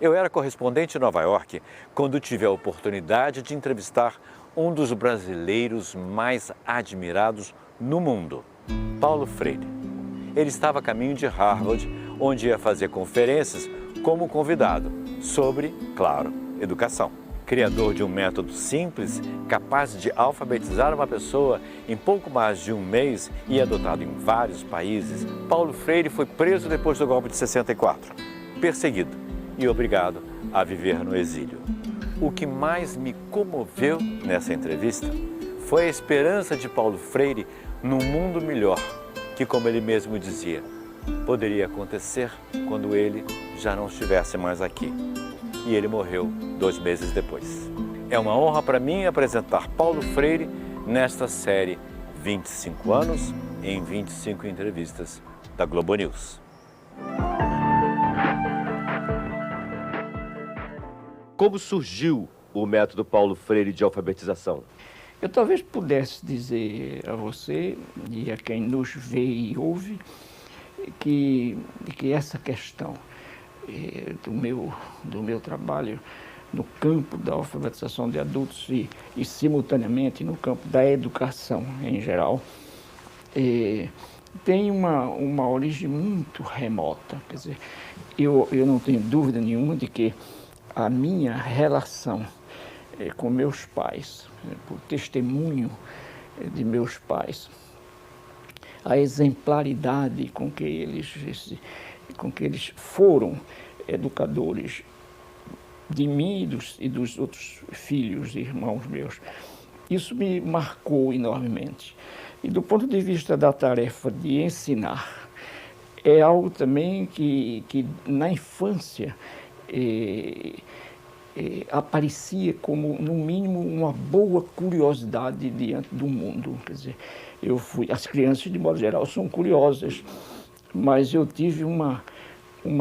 Eu era correspondente em Nova York quando tive a oportunidade de entrevistar um dos brasileiros mais admirados no mundo, Paulo Freire. Ele estava a caminho de Harvard, onde ia fazer conferências como convidado sobre, claro, educação. Criador de um método simples, capaz de alfabetizar uma pessoa em pouco mais de um mês e adotado em vários países, Paulo Freire foi preso depois do golpe de 64, perseguido e obrigado a viver no exílio. O que mais me comoveu nessa entrevista foi a esperança de Paulo Freire num mundo melhor, que, como ele mesmo dizia, poderia acontecer quando ele já não estivesse mais aqui. E ele morreu 2 meses depois. É uma honra para mim apresentar Paulo Freire nesta série 25 anos em 25 entrevistas da Globo News. Como surgiu o método Paulo Freire de alfabetização? Eu talvez pudesse dizer a você e a quem nos vê e ouve que essa questão do meu trabalho no campo da alfabetização de adultos e simultaneamente no campo da educação em geral, tem uma origem muito remota. Quer dizer, eu não tenho dúvida nenhuma de que a minha relação com meus pais, por testemunho de meus pais, a exemplaridade com que eles foram educadores de mim e dos outros filhos e irmãos meus, isso me marcou enormemente. E do ponto de vista da tarefa de ensinar, é algo também que na infância aparecia como, no mínimo, uma boa curiosidade diante do mundo. Quer dizer, as crianças, de modo geral, são curiosas, mas eu tive uma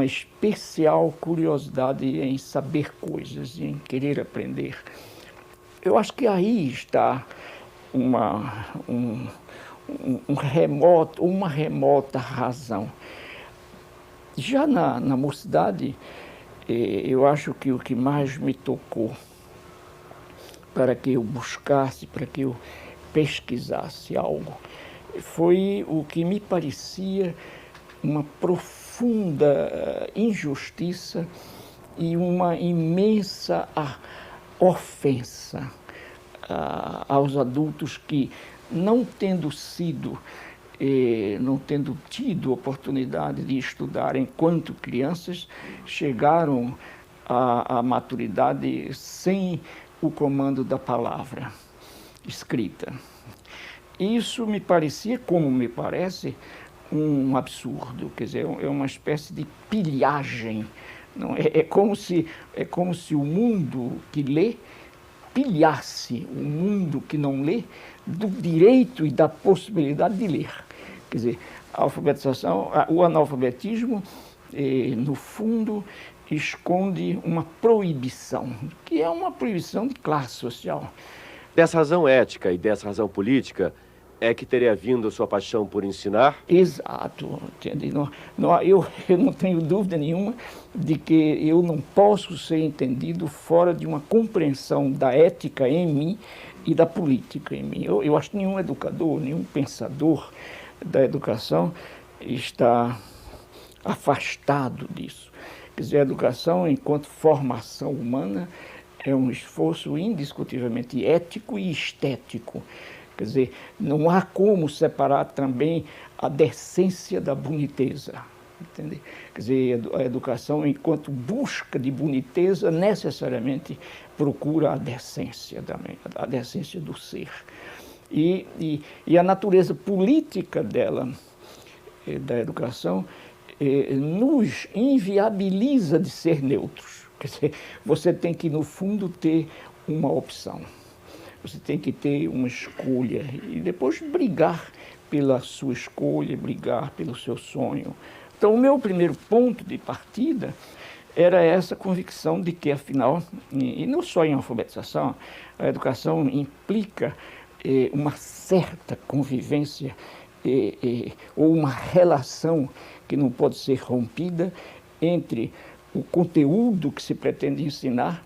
especial curiosidade em saber coisas, em querer aprender. Eu acho que aí está uma remota razão. Já na mocidade, eu acho que o que mais me tocou para que eu buscasse, para que eu pesquisasse algo, foi o que me parecia uma profunda injustiça e uma imensa ofensa aos adultos que, não tendo tido oportunidade de estudar enquanto crianças, chegaram à maturidade sem o comando da palavra escrita. Isso me parecia, como me parece, um absurdo. Quer dizer, é uma espécie de pilhagem. Não? É como se o mundo que lê pilhasse o mundo que não lê do direito e da possibilidade de ler. Quer dizer, a alfabetização, o analfabetismo, no fundo, esconde uma proibição, que é uma proibição de classe social. Dessa razão ética e dessa razão política é que teria vindo a sua paixão por ensinar? Exato. Entende? Eu não tenho dúvida nenhuma de que eu não posso ser entendido fora de uma compreensão da ética em mim e da política em mim. Eu acho que nenhum educador, nenhum pensador da educação está afastado disso. Quer dizer, a educação, enquanto formação humana, é um esforço indiscutivelmente ético e estético. Quer dizer, não há como separar também a decência da boniteza. Entende? Quer dizer, a educação, enquanto busca de boniteza, necessariamente procura a decência do ser. E a natureza política dela, da educação, nos inviabiliza de ser neutros. Quer dizer, você tem que, no fundo, ter uma opção. Você tem que ter uma escolha e depois brigar pela sua escolha, brigar pelo seu sonho. Então, o meu primeiro ponto de partida era essa convicção de que, afinal, e não só em alfabetização, a educação implica uma certa convivência ou uma relação que não pode ser rompida entre o conteúdo que se pretende ensinar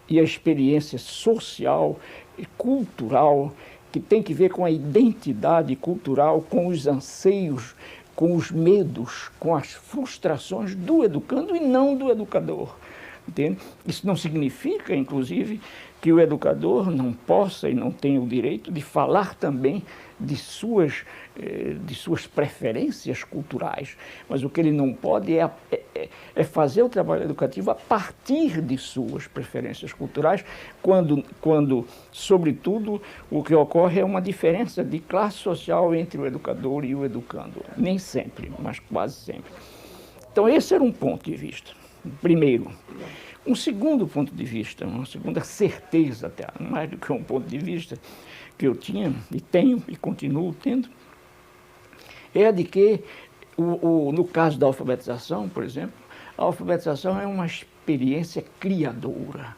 e a experiência social e cultural que tem que ver com a identidade cultural, com os anseios, com os medos, com as frustrações do educando e não do educador. Entende? Isso não significa, inclusive, que o educador não possa e não tenha o direito de falar também de suas preferências culturais. Mas o que ele não pode é fazer o trabalho educativo a partir de suas preferências culturais, quando, sobretudo, o que ocorre é uma diferença de classe social entre o educador e o educando. Nem sempre, mas quase sempre. Então, esse era um ponto de vista. Primeiro. Um segundo ponto de vista, uma segunda certeza até, mais do que um ponto de vista que eu tinha e tenho e continuo tendo, é a de que, no caso da alfabetização, por exemplo, a alfabetização é uma experiência criadora.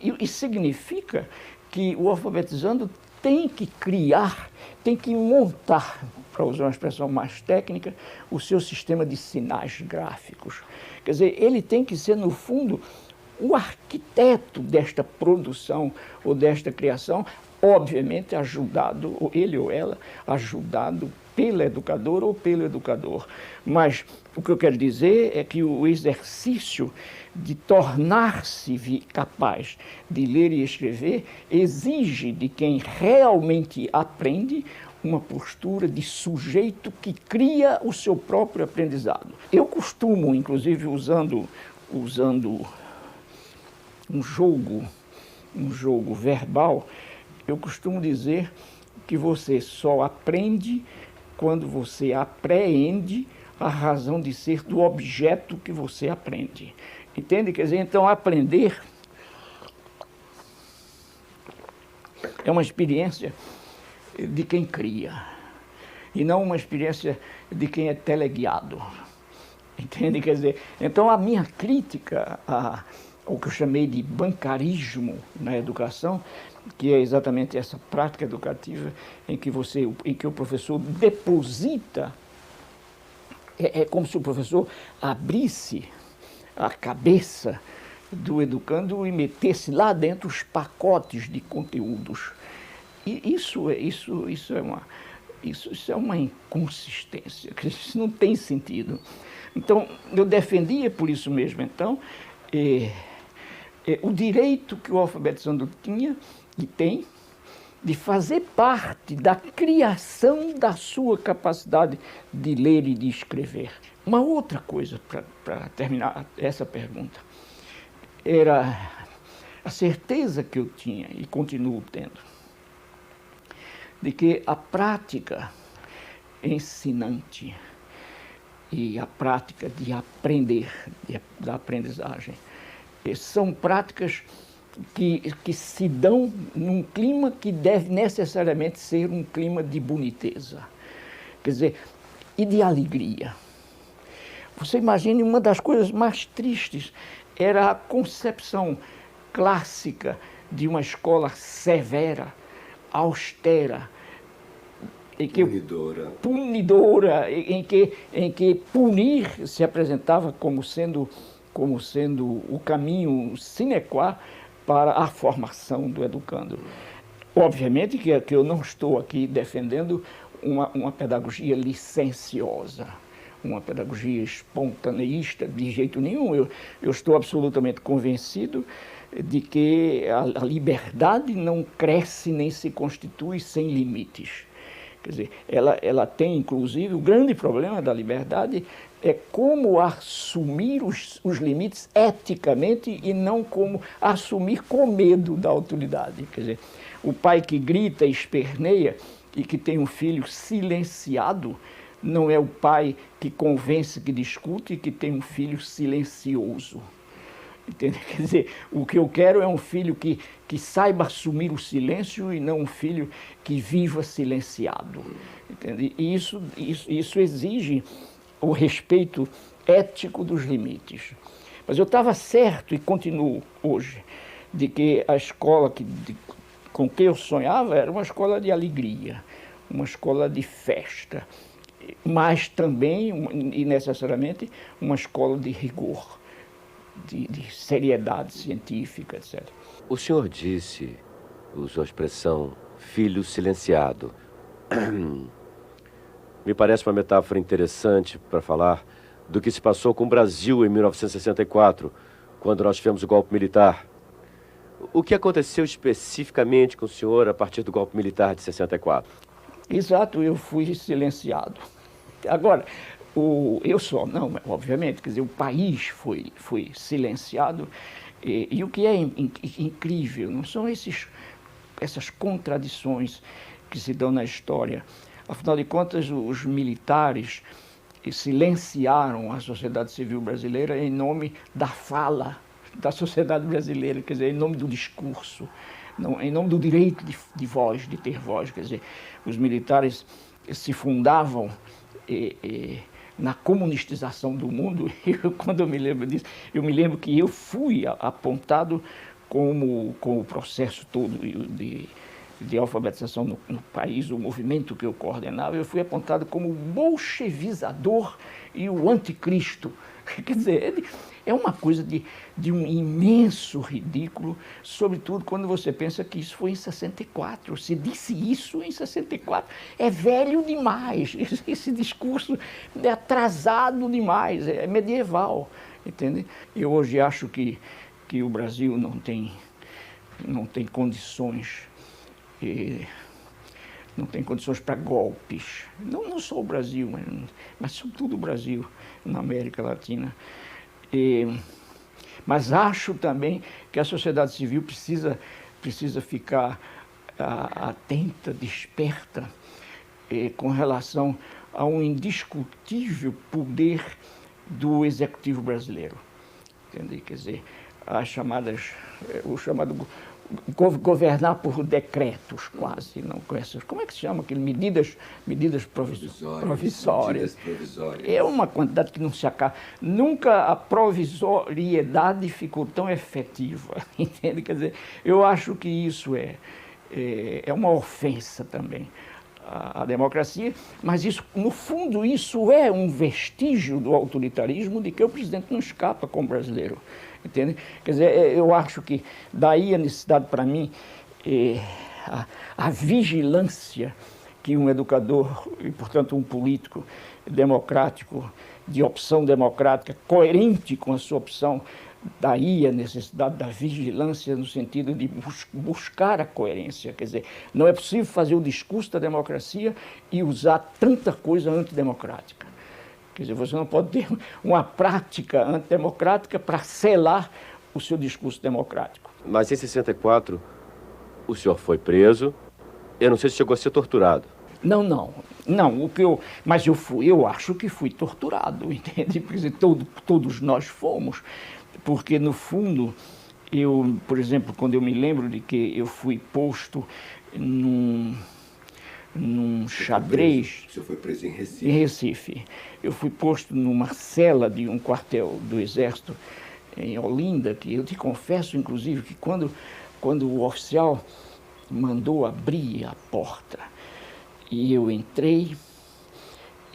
E significa que o alfabetizando tem que criar, tem que montar, para usar uma expressão mais técnica, o seu sistema de sinais gráficos. Quer dizer, ele tem que ser, no fundo, o arquiteto desta produção ou desta criação, obviamente ajudado, ou ele ou ela, ajudado pela educadora ou pelo educador. Mas o que eu quero dizer é que o exercício de tornar-se capaz de ler e escrever exige de quem realmente aprende uma postura de sujeito que cria o seu próprio aprendizado. Eu costumo, inclusive usando um jogo verbal, eu costumo dizer que você só aprende quando você apreende a razão de ser do objeto que você aprende. Entende? Quer dizer, então aprender é uma experiência de quem cria, e não uma experiência de quem é teleguiado. Entende? Quer dizer, então a minha crítica ao que eu chamei de bancarismo na educação, que é exatamente essa prática educativa em que o professor deposita, é como se o professor abrisse a cabeça do educando e metesse lá dentro os pacotes de conteúdos. E isso é uma inconsistência, isso não tem sentido. Então, eu defendia por isso mesmo, então, o direito que o alfabetizando tinha e tem de fazer parte da criação da sua capacidade de ler e de escrever. Uma outra coisa, para terminar essa pergunta, era a certeza que eu tinha e continuo tendo, de que a prática ensinante e a prática de aprender, da aprendizagem, são práticas que se dão num clima que deve necessariamente ser um clima de boniteza, quer dizer, e de alegria. Você imagine, uma das coisas mais tristes era a concepção clássica de uma escola severa, austera, punidora, em que punir se apresentava como sendo o caminho sine qua para a formação do educando. Obviamente que eu não estou aqui defendendo uma pedagogia licenciosa, uma pedagogia espontaneísta, de jeito nenhum. Eu estou absolutamente convencido de que a liberdade não cresce nem se constitui sem limites. Quer dizer, ela tem, inclusive, o grande problema da liberdade é como assumir os limites eticamente e não como assumir com medo da autoridade. Quer dizer, o pai que grita, esperneia e que tem um filho silenciado não é o pai que convence, que discute e que tem um filho silencioso. Entende? Quer dizer, o que eu quero é um filho que saiba assumir o silêncio e não um filho que viva silenciado. Entende? E isso exige o respeito ético dos limites. Mas eu estava certo, e continuo hoje, de que a escola com que eu sonhava era uma escola de alegria, uma escola de festa, mas também, e necessariamente, uma escola de rigor. de seriedade científica, etc. O senhor disse, usou a expressão filho silenciado. Me parece uma metáfora interessante para falar do que se passou com o Brasil em 1964, quando nós tivemos o golpe militar. O que aconteceu especificamente com o senhor a partir do golpe militar de 64? Exato, eu fui silenciado. Agora, não, obviamente, quer dizer, o país foi silenciado. E o que é incrível não são essas contradições que se dão na história. Afinal de contas, os militares silenciaram a sociedade civil brasileira em nome da fala da sociedade brasileira, quer dizer, em nome do discurso, não, em nome do direito de voz, de ter voz. Quer dizer, os militares se fundavam na comunistização do mundo. Quando eu me lembro disso, eu me lembro que eu fui apontado com o processo todo de alfabetização no país, o movimento que eu coordenava, eu fui apontado como o bolchevizador e o anticristo. Quer dizer, é uma coisa de um imenso ridículo, sobretudo quando você pensa que isso foi em 64. Se disse isso em 64, é velho demais. Esse discurso é atrasado demais, é medieval, entende? Eu hoje acho que o Brasil não tem condições, não tem condições para golpes. Não só o Brasil, mas sobretudo o Brasil, na América Latina. Mas acho também que a sociedade civil precisa ficar atenta, desperta, com relação a um indiscutível poder do executivo brasileiro. Entende? Quer dizer, o chamado governar por decretos, quase, não com essas, como é que se chama aquilo? Medidas provisórias. É uma quantidade que não se acaba. Nunca a provisoriedade ficou tão efetiva, entende? Quer dizer, eu acho que isso é uma ofensa também à democracia, mas isso, no fundo, isso é um vestígio do autoritarismo de que o presidente não escapa como brasileiro. Entende? Quer dizer, eu acho que daí a necessidade para mim, a vigilância que um educador e, portanto, um político democrático, de opção democrática, coerente com a sua opção, daí a necessidade da vigilância no sentido de buscar a coerência. Quer dizer, não é possível fazer o discurso da democracia e usar tanta coisa antidemocrática. Quer dizer, você não pode ter uma prática antidemocrática para selar o seu discurso democrático. Mas em 64, o senhor foi preso. Eu não sei se chegou a ser torturado. Não. Mas eu acho que fui torturado, entende? Quer dizer, todos nós fomos, porque no fundo, por exemplo, quando eu me lembro de que eu fui posto num xadrez. O senhor foi preso em Recife? Em Recife. Eu fui posto numa cela de um quartel do Exército em Olinda, que eu te confesso, inclusive, que quando o oficial mandou abrir a porta e eu entrei,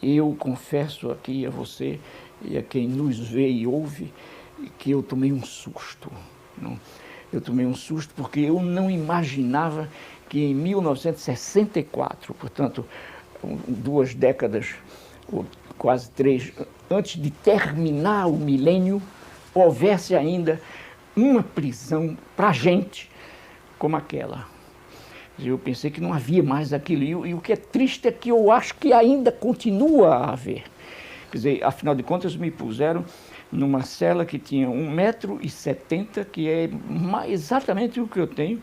eu confesso aqui a você e a quem nos vê e ouve que eu tomei um susto. Eu tomei um susto porque eu não imaginava que em 1964, portanto, 2 décadas, ou quase 3, antes de terminar o milênio, houvesse ainda uma prisão para gente como aquela. Eu pensei que não havia mais aquilo. E o que é triste é que eu acho que ainda continua a haver. Quer dizer, afinal de contas, me puseram numa cela que tinha 1,70 m, que é exatamente o que eu tenho,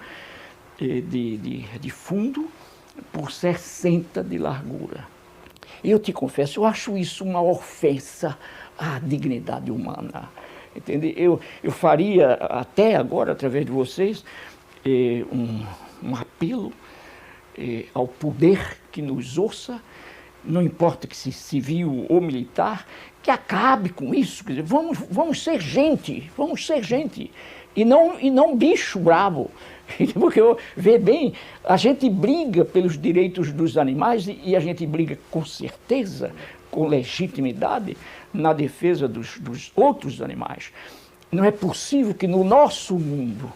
de fundo por 60 de largura. Eu te confesso, eu acho isso uma ofensa à dignidade humana. Entende? Eu faria até agora, através de vocês, um apelo ao poder que nos ouça, não importa que se civil ou militar, que acabe com isso. Quer dizer, vamos ser gente, e não bicho bravo. Porque vê bem, a gente briga pelos direitos dos animais e a gente briga com certeza, com legitimidade, na defesa dos outros animais. não é possível que no nosso mundo,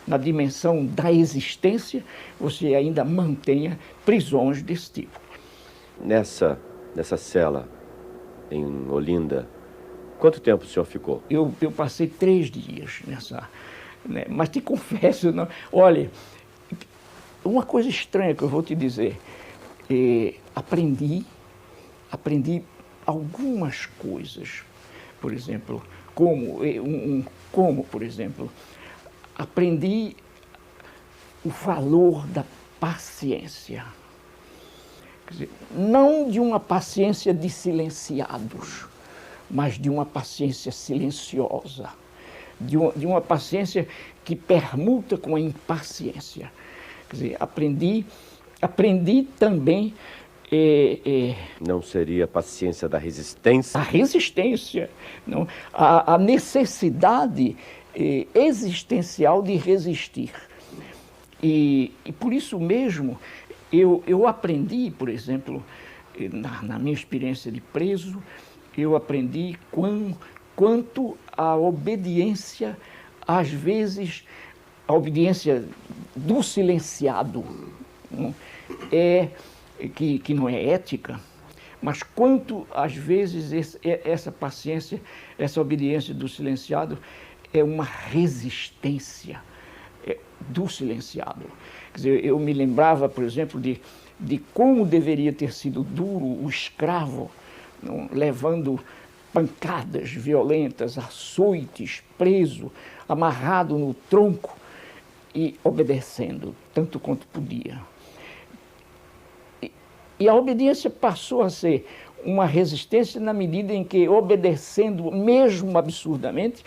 na dimensão da existência, você ainda mantenha prisões desse tipo. Nessa cela, em Olinda, quanto tempo o senhor ficou? Eu passei 3 dias nessa... Né? Mas te confesso, não, olha, uma coisa estranha que eu vou te dizer, aprendi algumas coisas, por exemplo, por exemplo, aprendi o valor da paciência. Quer dizer, não de uma paciência de silenciados, mas de uma paciência silenciosa, de uma paciência que permuta com a impaciência. Quer dizer, aprendi também... Não seria a paciência da resistência? A resistência, não? A necessidade existencial de resistir. E por isso mesmo, eu aprendi, por exemplo, na minha experiência de preso, eu aprendi quanto a obediência, às vezes, a obediência do silenciado, não? Que não é ética, mas quanto, às vezes, essa paciência, essa obediência do silenciado é uma resistência do silenciado. Quer dizer, eu me lembrava, por exemplo, de como deveria ter sido duro o escravo, não, levando pancadas violentas, açoites, preso, amarrado no tronco e obedecendo tanto quanto podia. E a obediência passou a ser uma resistência na medida em que, obedecendo, mesmo absurdamente,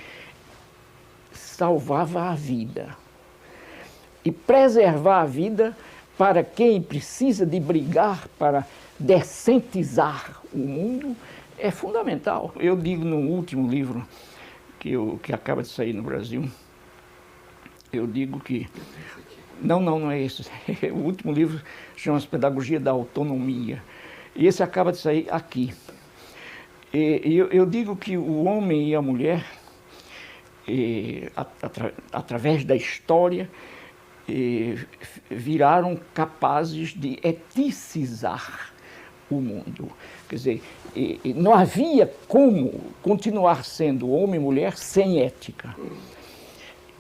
salvava a vida. E preservar a vida para quem precisa de brigar para decentizar o mundo é fundamental. Eu digo no último livro que acaba de sair no Brasil, eu digo que... Não é esse. O último livro chama-se Pedagogia da Autonomia. E esse acaba de sair aqui. Eu digo que o homem e a mulher, através da história, viraram capazes de eticizar o mundo. Quer dizer, não havia como continuar sendo homem e mulher sem ética.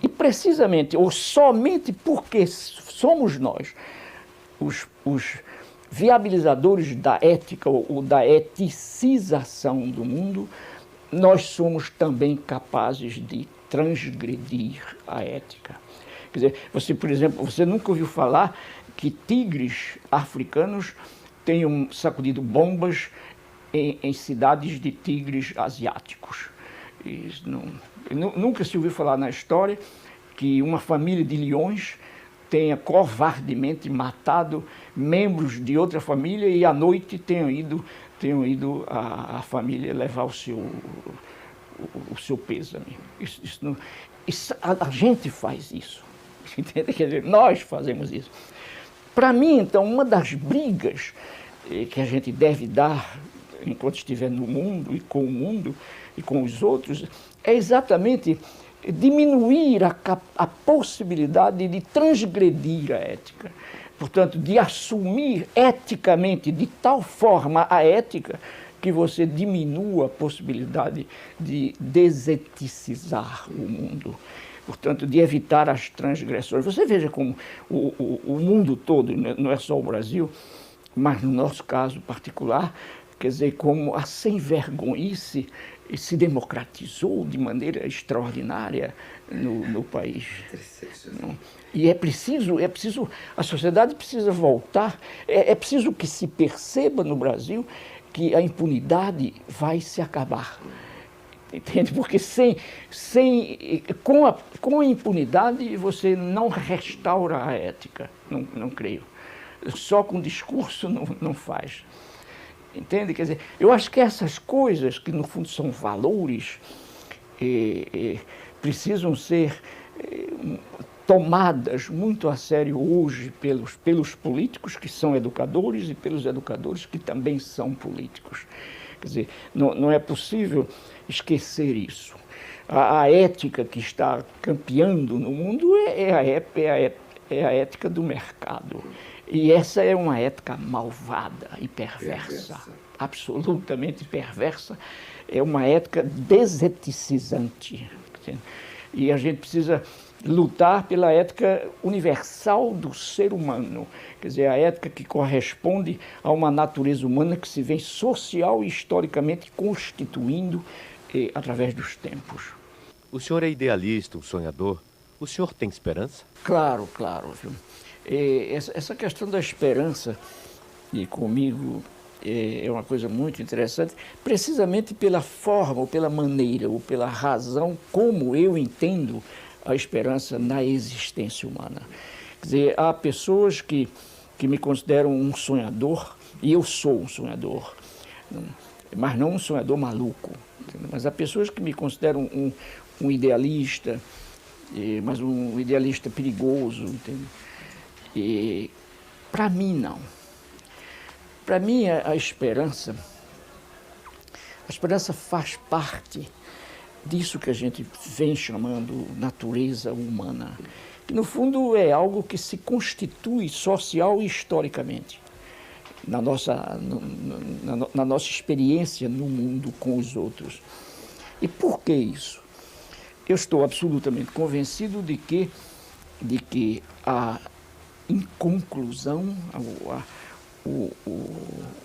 E precisamente, ou somente porque somos nós, os viabilizadores da ética ou da eticização do mundo, nós somos também capazes de transgredir a ética. Quer dizer, você, por exemplo, você nunca ouviu falar que tigres africanos tenham sacudido bombas em cidades de tigres asiáticos. Isso nunca se ouviu falar na história que uma família de leões tenha covardemente matado membros de outra família e à noite tenham ido a família levar o seu pêsame. A gente faz isso. Entende? Quer dizer, nós fazemos isso. Para mim, então, uma das brigas que a gente deve dar enquanto estiver no mundo e com os outros, é exatamente diminuir a possibilidade de transgredir a ética. Portanto, de assumir eticamente de tal forma a ética que você diminua a possibilidade de deseticizar o mundo. Portanto, de evitar as transgressões. Você veja como o mundo todo, não é só o Brasil, mas no nosso caso particular, quer dizer, como a sem-vergonhice se democratizou de maneira extraordinária no país. E é preciso, a sociedade precisa voltar, é preciso que se perceba no Brasil que a impunidade vai se acabar. Entende? Porque com a impunidade você não restaura a ética, não creio. Só com discurso não faz. Entende? Quer dizer, eu acho que essas coisas, que no fundo são valores, precisam ser tomadas muito a sério hoje pelos políticos, que são educadores, e pelos educadores, que também são políticos. Quer dizer, não é possível esquecer isso. A ética que está campeando no mundo é a ética do mercado. E essa é uma ética malvada e perversa, absolutamente perversa. É uma ética deseticizante. E a gente precisa lutar pela ética universal do ser humano, quer dizer, a ética que corresponde a uma natureza humana que se vem social e historicamente constituindo através dos tempos. O senhor é idealista, um sonhador. O senhor tem esperança? Claro, claro. Viu? Essa questão da esperança, e comigo é uma coisa muito interessante, precisamente pela forma, ou pela maneira, ou pela razão como eu entendo a esperança na existência humana. Quer dizer, há pessoas que me consideram um sonhador, e eu sou um sonhador, mas não um sonhador maluco. Entendeu? Mas há pessoas que me consideram um idealista, mas um idealista perigoso. Entendeu? E para mim, não. Para mim, a esperança faz parte disso que a gente vem chamando natureza humana, que no fundo é algo que se constitui social e historicamente na nossa experiência no mundo com os outros. E por que isso? Eu estou absolutamente convencido de que a inconclusão,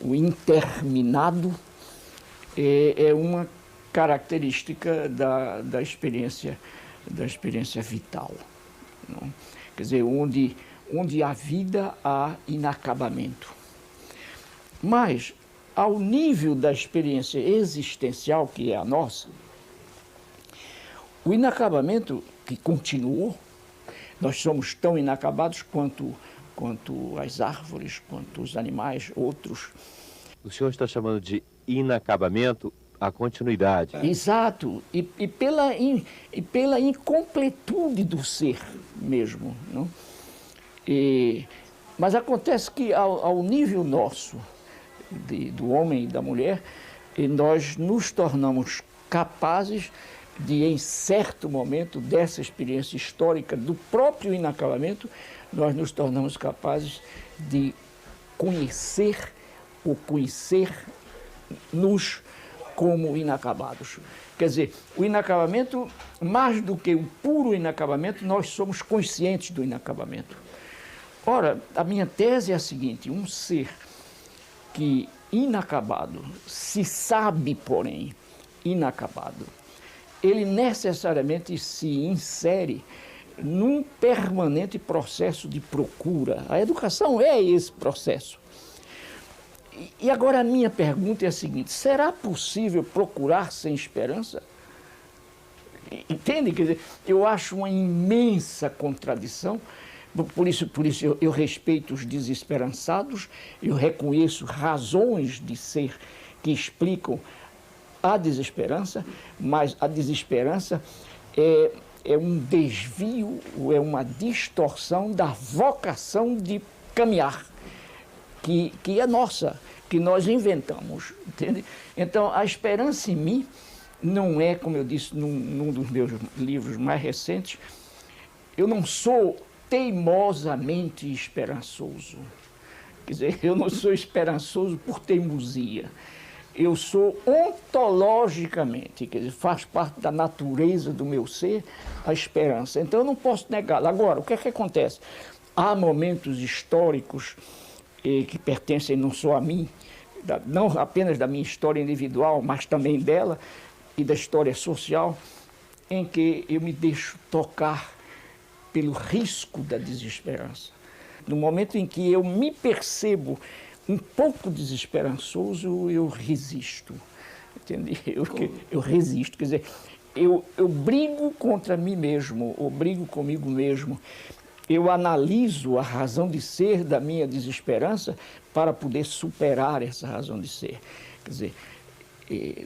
o interminado é uma característica da experiência vital. Não? Quer dizer, onde há vida, há inacabamento. Mas, ao nível da experiência existencial, que é a nossa, o inacabamento que continuou, nós somos tão inacabados quanto as árvores, quanto os animais, outros. O senhor está chamando de inacabamento a continuidade. Exato, e pela incompletude do ser mesmo. Não? Mas acontece que ao nível nosso, do homem e da mulher, nós nos tornamos capazes de, em certo momento dessa experiência histórica do próprio inacabamento, nós nos tornamos capazes de conhecer ou conhecer-nos como inacabados. Quer dizer, o inacabamento, mais do que o puro inacabamento, nós somos conscientes do inacabamento. Ora, a minha tese é a seguinte: um ser que inacabado se sabe, porém, inacabado, ele necessariamente se insere num permanente processo de procura. A educação é esse processo. E agora a minha pergunta é a seguinte: será possível procurar sem esperança? Entende? Quer dizer, eu acho uma imensa contradição. Por isso eu respeito os desesperançados, eu reconheço razões de ser que explicam a desesperança, mas a desesperança é um desvio, é uma distorção da vocação de caminhar, que é nossa, que nós inventamos, entende? Então, a esperança em mim não é, como eu disse num dos meus livros mais recentes, eu não sou teimosamente esperançoso. Quer dizer, eu não sou esperançoso por teimosia. Eu sou ontologicamente, quer dizer, faz parte da natureza do meu ser a esperança. Então eu não posso negá-la. Agora, o que é que acontece? Há momentos históricos que pertencem não só a mim, não apenas da minha história individual, mas também dela e da história social, em que eu me deixo tocar pelo risco da desesperança. No momento em que eu me percebo um pouco desesperançoso, eu resisto. Entende? Eu resisto, quer dizer, eu brigo contra mim mesmo, ou brigo comigo mesmo. Eu analiso a razão de ser da minha desesperança para poder superar essa razão de ser. Quer dizer,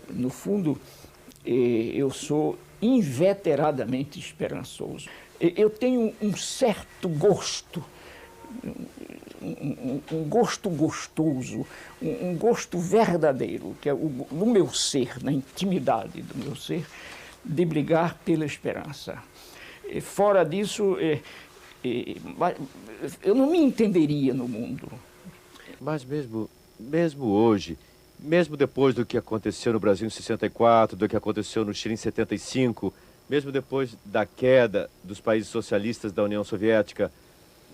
no fundo, eu sou inveteradamente esperançoso. Eu tenho um certo gosto, um gosto gostoso, um gosto verdadeiro, que é no meu ser, na intimidade do meu ser, de brigar pela esperança. Fora disso, eu não me entenderia no mundo. Mas mesmo hoje, mesmo depois do que aconteceu no Brasil em 64, do que aconteceu no Chile em 75, mesmo depois da queda dos países socialistas da União Soviética,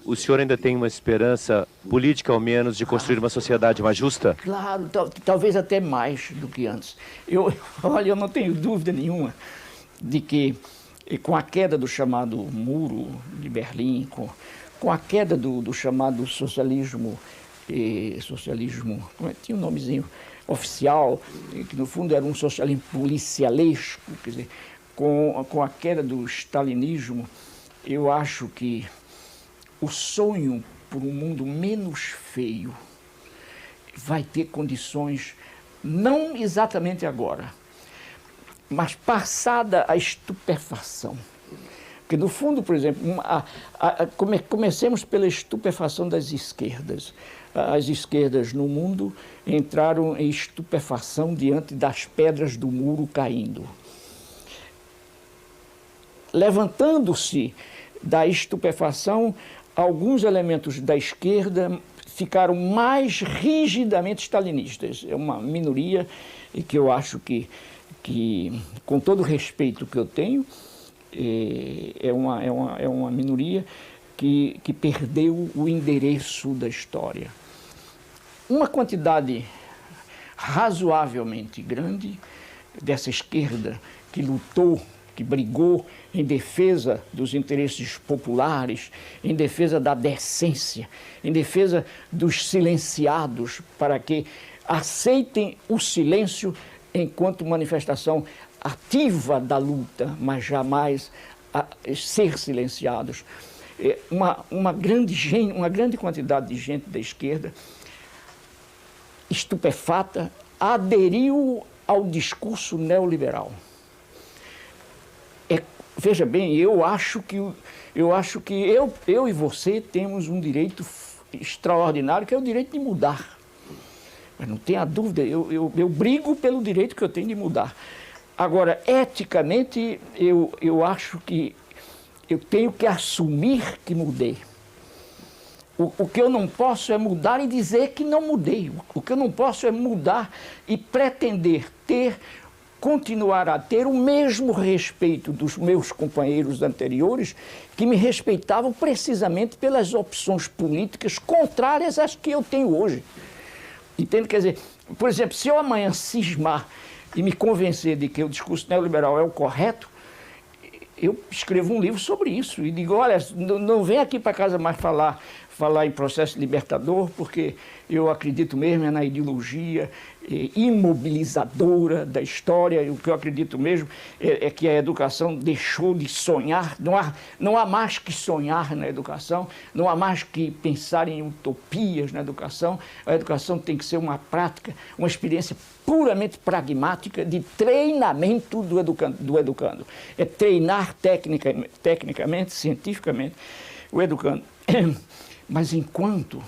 o senhor ainda tem uma esperança política, ao menos, de construir uma sociedade mais justa? Claro, talvez até mais do que antes. Olha, eu não tenho dúvida nenhuma de que, com a queda do chamado Muro de Berlim, com a queda do chamado socialismo, tinha um nomezinho oficial, que no fundo era um socialismo policialesco, quer dizer, com a queda do stalinismo, eu acho que o sonho por um mundo menos feio vai ter condições, não exatamente agora, mas passada a estupefação. Porque, no fundo, por exemplo, comecemos pela estupefação das esquerdas. As esquerdas no mundo entraram em estupefação diante das pedras do muro caindo. Levantando-se da estupefação, alguns elementos da esquerda ficaram mais rigidamente stalinistas. É uma minoria e que eu acho que, com todo o respeito que eu tenho, é uma minoria que perdeu o endereço da história. Uma quantidade razoavelmente grande dessa esquerda que lutou, que brigou em defesa dos interesses populares, em defesa da decência, em defesa dos silenciados, para que aceitem o silêncio enquanto manifestação ativa da luta, mas jamais a ser silenciados. Uma grande quantidade de gente da esquerda, estupefata, aderiu ao discurso neoliberal. Veja bem, eu acho que eu e você temos um direito extraordinário, que é o direito de mudar. Mas não tenha dúvida, eu brigo pelo direito que eu tenho de mudar. Agora, eticamente, eu acho que eu tenho que assumir que mudei. O que eu não posso é mudar e dizer que não mudei. O que eu não posso é mudar e pretender continuar a ter o mesmo respeito dos meus companheiros anteriores, que me respeitavam precisamente pelas opções políticas contrárias às que eu tenho hoje. Entende? Quer dizer, por exemplo, se eu amanhã cismar e me convencer de que o discurso neoliberal é o correto, eu escrevo um livro sobre isso e digo, olha, não vem aqui para casa mais falar em processo libertador, porque eu acredito mesmo na ideologia imobilizadora da história, e o que eu acredito mesmo é que a educação deixou de sonhar, não há mais que sonhar na educação, não há mais que pensar em utopias na educação, a educação tem que ser uma prática, uma experiência puramente pragmática de treinamento do educando. É treinar tecnicamente, cientificamente, o educando. Mas enquanto,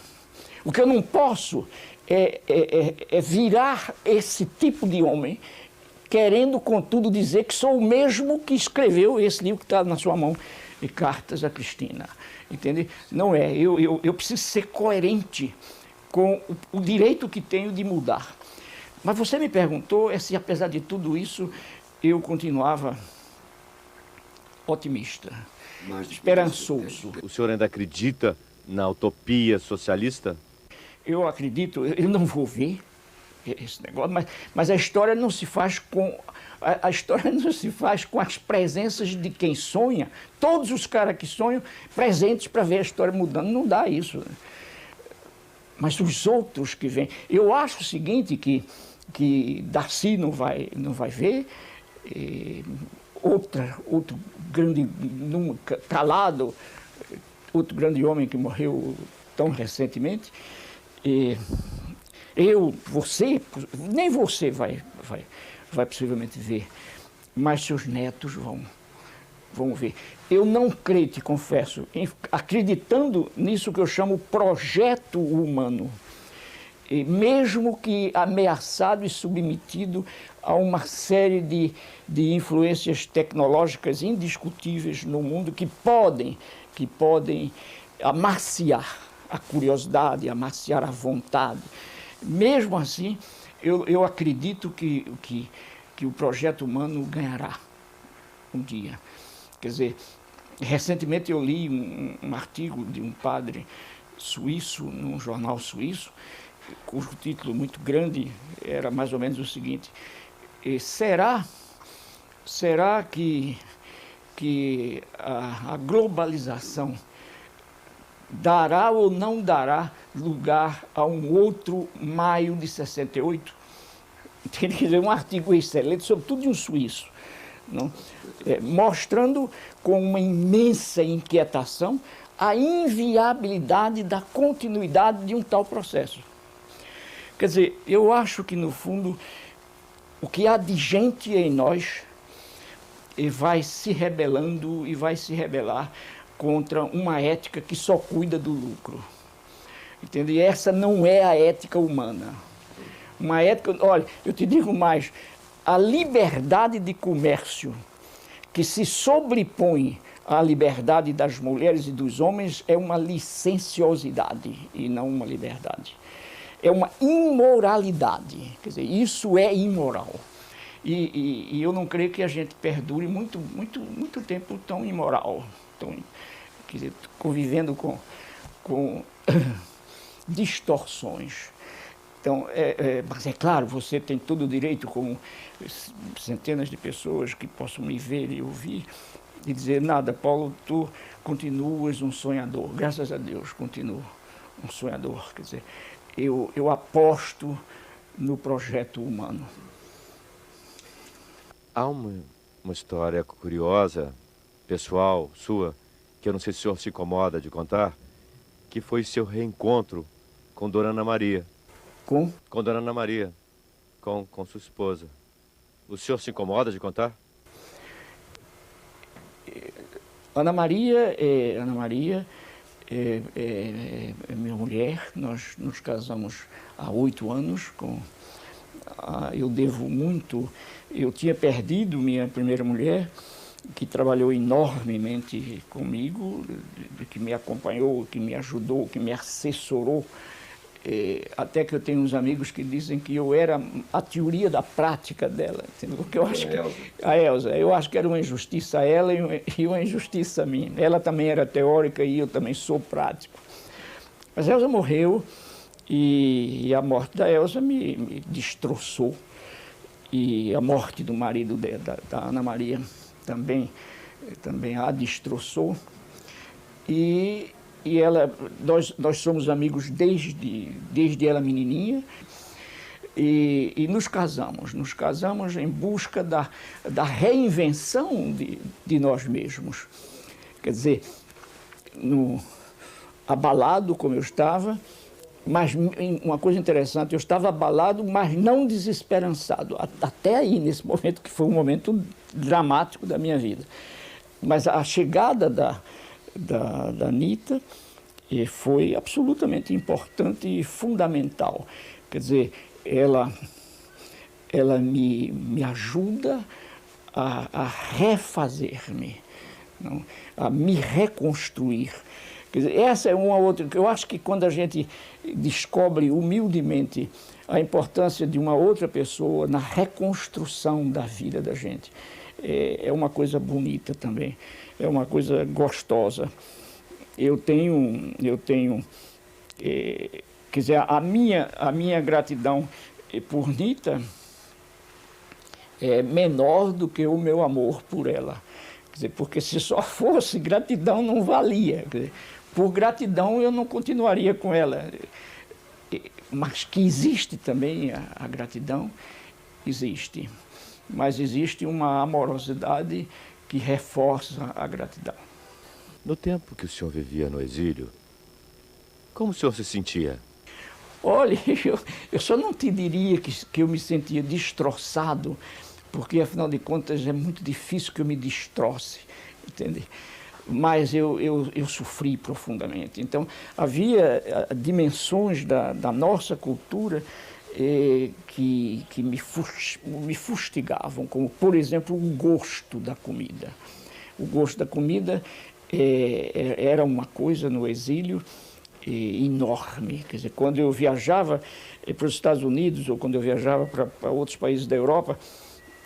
o que eu não posso é virar esse tipo de homem, querendo, contudo, dizer que sou o mesmo que escreveu esse livro que está na sua mão, Cartas a Cristina. Entende? Não é. Eu preciso ser coerente com o direito que tenho de mudar. Mas você me perguntou se, apesar de tudo isso, eu continuava otimista, esperançoso. O senhor ainda acredita na utopia socialista? Eu acredito, eu não vou ver esse negócio, mas a história não se faz com as presenças de quem sonha. Todos os caras que sonham presentes para ver a história mudando, não dá isso. Mas os outros que vêm, eu acho o seguinte, que Darcy não vai ver, outro grande calado, outro grande homem que morreu tão recentemente, nem você vai possivelmente ver, mas seus netos vão ver. Eu não creio, te confesso, acreditando nisso que eu chamo projeto humano. e mesmo que ameaçado e submetido a uma série de influências tecnológicas indiscutíveis no mundo que podem amaciar a curiosidade, amaciar a vontade. Mesmo assim, eu acredito que o projeto humano ganhará um dia. Quer dizer, recentemente eu li um artigo de um padre suíço, num jornal suíço, cujo título muito grande era mais ou menos o seguinte: será que a globalização dará ou não dará lugar a um outro maio de 68? Quer dizer, um artigo excelente, sobretudo de um suíço, não? Mostrando com uma imensa inquietação a inviabilidade da continuidade de um tal processo. Quer dizer, eu acho que, no fundo, o que há de gente em nós vai se rebelando e vai se rebelar contra uma ética que só cuida do lucro. Entende? E essa não é a ética humana. Uma ética, olha, eu te digo mais, a liberdade de comércio que se sobrepõe à liberdade das mulheres e dos homens é uma licenciosidade e não uma liberdade. É uma imoralidade, quer dizer, isso é imoral. E eu não creio que a gente perdure muito tempo tão imoral, quer dizer, convivendo com distorções. Então, mas é claro, você tem todo o direito, como centenas de pessoas que possam me ver e ouvir, de dizer: nada, Paulo, tu continuas um sonhador. Graças a Deus, continuo um sonhador. Quer dizer, eu aposto no projeto humano. Há uma história curiosa, pessoal, sua, que eu não sei se o senhor se incomoda de contar, que foi seu reencontro com Dona Ana Maria. Com Dona Ana Maria, com sua esposa. O senhor se incomoda de contar? Ana Maria é minha mulher. Nós nos casamos há 8 anos. Eu devo muito. Eu tinha perdido minha primeira mulher, que trabalhou enormemente comigo, que me acompanhou, que me ajudou, que me assessorou. Até que eu tenho uns amigos que dizem que eu era a teoria da prática dela, entendeu? Porque eu acho que a Elza, eu acho que era uma injustiça a ela e uma injustiça a mim. Ela também era teórica e eu também sou prático. Mas a Elza morreu e a morte da Elza me destroçou, e a morte do marido da Ana Maria também a destroçou. E nós somos amigos desde ela menininha, e nos casamos em busca da reinvenção de nós mesmos. Quer dizer, abalado como eu estava, mas uma coisa interessante, eu estava abalado, mas não desesperançado, até aí, nesse momento, que foi um momento dramático da minha vida. Mas a chegada da Anita foi absolutamente importante e fundamental. Quer dizer, ela me ajuda a refazer-me, a me reconstruir. Quer dizer, essa é uma outra. Eu acho que quando a gente descobre humildemente a importância de uma outra pessoa na reconstrução da vida da gente, é uma coisa bonita também, é uma coisa gostosa. Eu tenho quer dizer, a minha gratidão por Nita é menor do que o meu amor por ela. Quer dizer, porque se só fosse gratidão, não valia. Quer dizer, por gratidão eu não continuaria com ela. Mas que existe também a gratidão, existe. Mas existe uma amorosidade que reforça a gratidão. No tempo que o senhor vivia no exílio, como o senhor se sentia? Olha, eu só não te diria que eu me sentia destroçado, porque, afinal de contas, é muito difícil que eu me destroce, entende? mas eu sofri profundamente. Então, havia dimensões da nossa cultura que me fustigavam, como, por exemplo, o gosto da comida. O gosto da comida era uma coisa no exílio enorme. Quer dizer, quando eu viajava para os Estados Unidos ou quando eu viajava para outros países da Europa,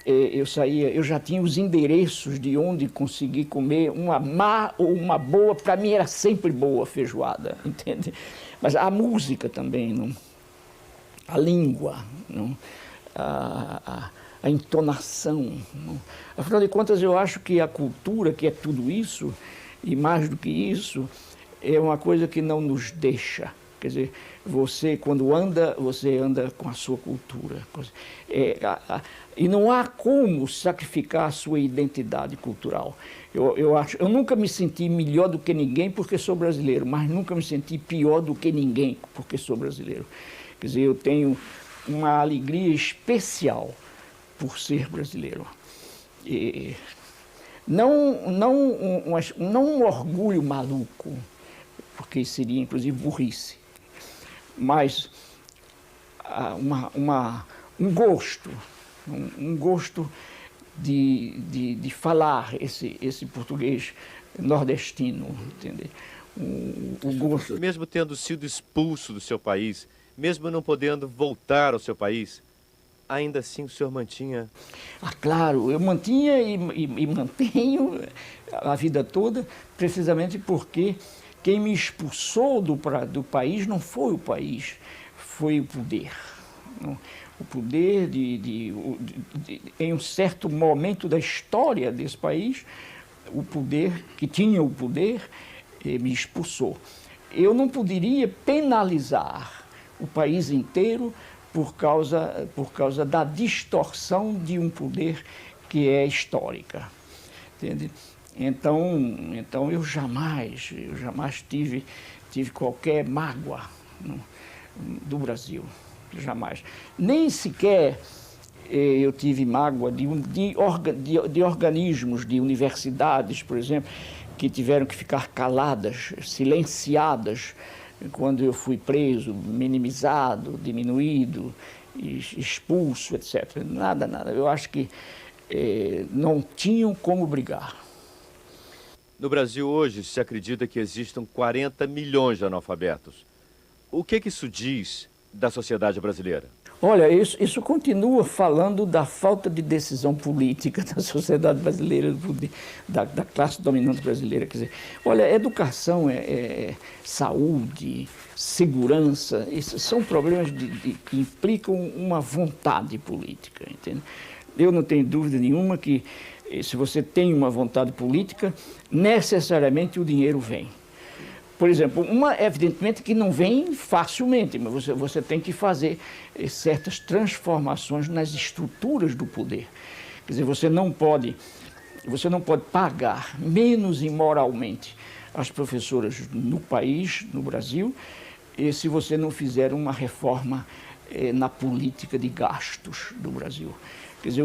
eu já tinha os endereços de onde conseguir comer uma má ou uma boa. Para mim era sempre boa a feijoada, entende? Mas a música também, não? A língua, não? A entonação. Não? Afinal de contas, eu acho que a cultura, que é tudo isso, e mais do que isso, é uma coisa que não nos deixa. Quer dizer, você, quando anda, você anda com a sua cultura. E não há como sacrificar a sua identidade cultural. Eu nunca me senti melhor do que ninguém porque sou brasileiro, mas nunca me senti pior do que ninguém porque sou brasileiro. Quer dizer, eu tenho uma alegria especial por ser brasileiro. Não um orgulho maluco, porque seria inclusive burrice, mas um gosto de falar esse português nordestino, entende? O gosto. Mesmo tendo sido expulso do seu país, mesmo não podendo voltar ao seu país, ainda assim o senhor mantinha... Claro, eu mantinha e mantenho a vida toda, precisamente porque quem me expulsou do país não foi o país, foi o poder. Não? O poder em um certo momento da história desse país, o poder, que tinha o poder, me expulsou. Eu não poderia penalizar o país inteiro por causa da distorção de um poder que é histórica, entende? Então eu jamais tive qualquer mágoa do Brasil, jamais. Nem sequer eu tive mágoa de organismos, de universidades, por exemplo, que tiveram que ficar caladas, silenciadas, quando eu fui preso, minimizado, diminuído, expulso, etc. Nada. Eu acho que não tinham como brigar. No Brasil hoje se acredita que existam 40 milhões de analfabetos. O que isso diz da sociedade brasileira? Olha, isso continua falando da falta de decisão política da sociedade brasileira, da classe dominante brasileira. Quer dizer, olha, educação, saúde, segurança, esses são problemas que implicam uma vontade política, entende? Eu não tenho dúvida nenhuma que, se você tem uma vontade política, necessariamente o dinheiro vem. Por exemplo, evidentemente que não vem facilmente, mas você tem que fazer certas transformações nas estruturas do poder. Quer dizer, você não pode pagar menos imoralmente as professoras no país, no Brasil, se você não fizer uma reforma na política de gastos do Brasil. Quer dizer,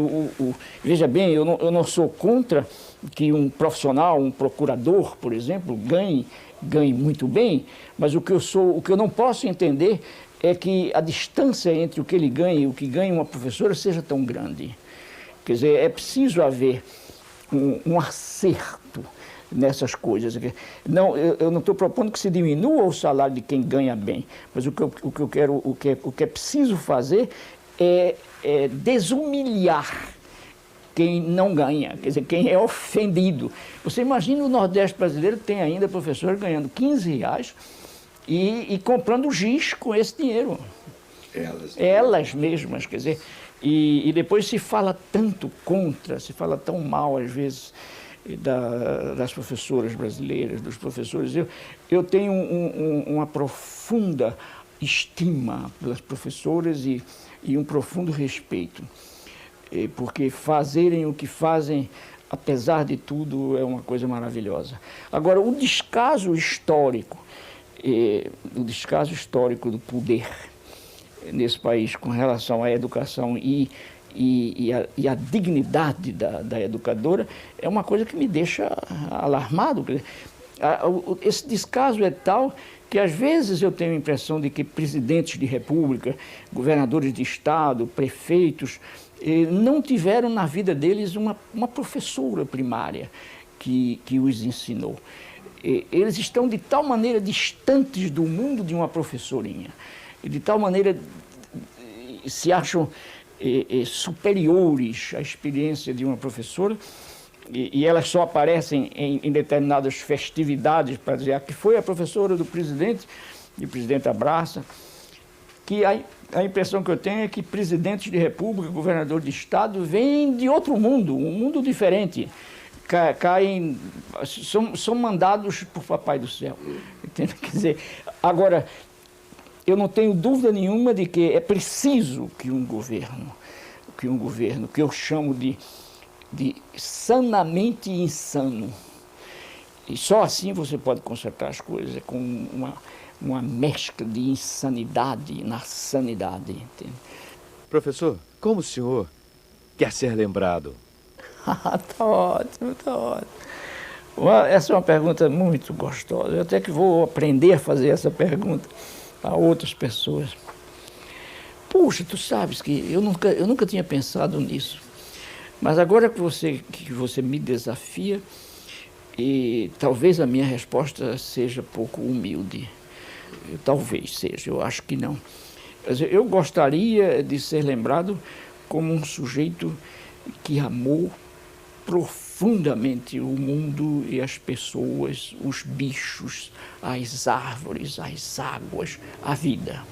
veja bem, eu não sou contra que um profissional, um procurador, por exemplo, ganhe muito bem, mas o que eu não posso entender é que a distância entre o que ele ganha e o que ganha uma professora seja tão grande. Quer dizer, é preciso haver um acerto nessas coisas. Eu não estou propondo que se diminua o salário de quem ganha bem, mas o que é preciso fazer é desumilhar quem não ganha, quer dizer, quem é ofendido. Você imagina o Nordeste brasileiro que tem ainda professor ganhando R$15 e comprando giz com esse dinheiro. Elas mesmas, quer dizer, e depois se fala tanto contra, se fala tão mal às vezes das professoras brasileiras, dos professores. Eu tenho uma profunda estima pelas professoras e um profundo respeito, porque fazerem o que fazem, apesar de tudo, é uma coisa maravilhosa. Agora, o descaso histórico do poder nesse país com relação à educação e e a dignidade da educadora é uma coisa que me deixa alarmado. Esse descaso é tal que às vezes eu tenho a impressão de que presidentes de república, governadores de estado, prefeitos, não tiveram na vida deles uma professora primária que os ensinou. Eles estão de tal maneira distantes do mundo de uma professorinha, e de tal maneira se acham superiores à experiência de uma professora, e elas só aparecem em determinadas festividades para dizer que foi a professora do presidente, e o presidente abraça, que a impressão que eu tenho é que presidentes de república, governador de estado, vêm de outro mundo, um mundo diferente. São mandados por Papai do Céu. Entende? Quer dizer, agora, eu não tenho dúvida nenhuma de que é preciso que um governo, que eu chamo de sanamente insano, e só assim você pode consertar as coisas, com uma mescla de insanidade na sanidade. Entende? Professor, como o senhor quer ser lembrado? Tá ótimo, tá ótimo. Essa é uma pergunta muito gostosa. Eu até que vou aprender a fazer essa pergunta a outras pessoas. Puxa, tu sabes que eu nunca tinha pensado nisso. Mas agora que você me desafia, e talvez a minha resposta seja pouco humilde. Talvez seja, eu acho que não. Eu gostaria de ser lembrado como um sujeito que amou profundamente o mundo e as pessoas, os bichos, as árvores, as águas, a vida.